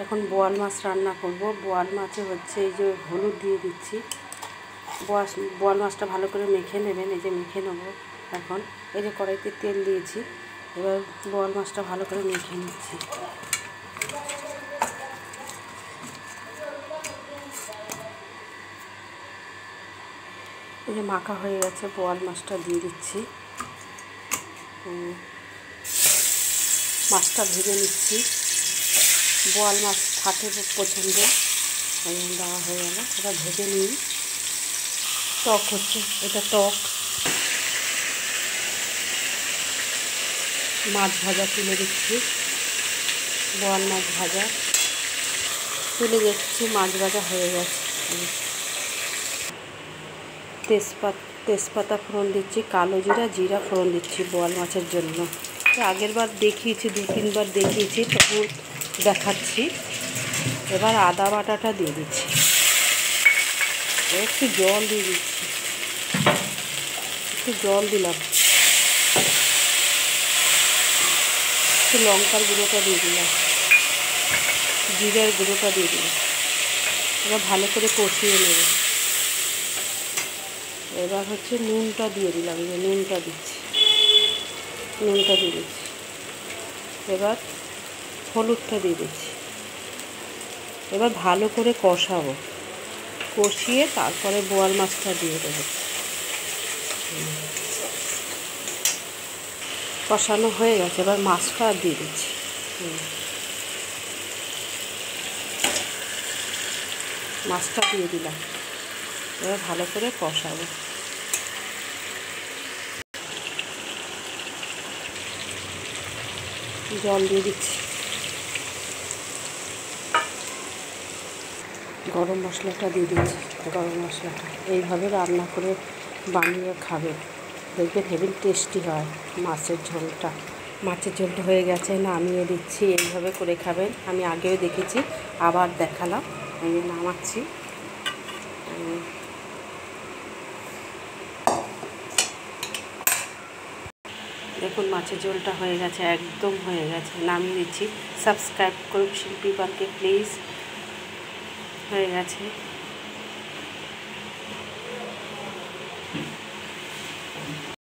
এখন বোয়াল মাছ রান্না করব। বোয়াল মাছে হচ্ছে এই যে হলুদ দিয়ে দিচ্ছি। বোয়াল মাছটা ভালো করে মেখে নেবেন। এই যে মেখে নেব। এখন এই যে কড়াইতে তেল দিয়েছি, এবার বোয়াল মাছটা ভালো করে মেখে নিচ্ছি। এই যে মাখা হয়ে গেছে, বোয়াল মাছটা দিয়ে দিচ্ছি। মাছটা ভেজে নিচ্ছি। বোয়াল মাছ ফাটে পছন্দ, দেওয়া হয়ে গেল। এটা ভেজে নিই। টক হচ্ছে, এটা টক। মাছ ভাজা তুলে দিচ্ছি, বোয়াল মাছ ভাজা তুলে দিচ্ছি। মাছ ভাজা হয়ে গেছে। তেজপাতা ফোড়ন দিচ্ছি, কালো জিরা ফোড়ন দিচ্ছি বোয়াল মাছের জন্য। আগের বার দেখিয়েছি, 2-3 বার দেখিয়েছি, তবু দেখাচ্ছি। এবার আদা বাটাটা দিয়ে দিচ্ছি, একটু জল দিয়ে দিচ্ছি, একটু জল দিলাম, একটু লঙ্কার গুঁড়োটা দিয়ে দিলাম, জিরার গুঁড়োটা দিয়ে দিলাম। এবার ভালো করে কষিয়ে নেব। এবার হচ্ছে নুনটা দিয়ে দিলাম, যে নুনটা দিচ্ছি, নুনটা দিয়ে দিচ্ছি। এবার হলুদটা দিয়ে দিচ্ছি। এবার ভালো করে কষাবো, কষিয়ে তারপরে বোয়াল মাছটা দিয়ে দেবো। কষানো হয়ে গেছে, এবার মাছটা দিয়ে দিচ্ছি। মাছটা দিয়ে দিলাম। এবার ভালো করে কষাবো। জল দিয়ে দিচ্ছি। গরম মশলাটা দিয়ে দিচ্ছি। গরম মশলাটা এইভাবে রান্না করে বানিয়ে খাবেন, দেখবেন হেভি টেস্টি হয় মাছের ঝোলটা। মাছের ঝোলটা হয়ে গেছে, নামিয়ে দিচ্ছি। এইভাবে করে খাবেন, আমি আগেও দেখেছি, আবার দেখালাম। এই যে নামাচ্ছি। দেখুন মাছের ঝোলটা হয়ে গেছে, একদম হয়ে গেছে, নামিয়ে দিচ্ছি। সাবস্ক্রাইব করুন শিল্পী পার্কে প্লিজ। হয়ে গেছে।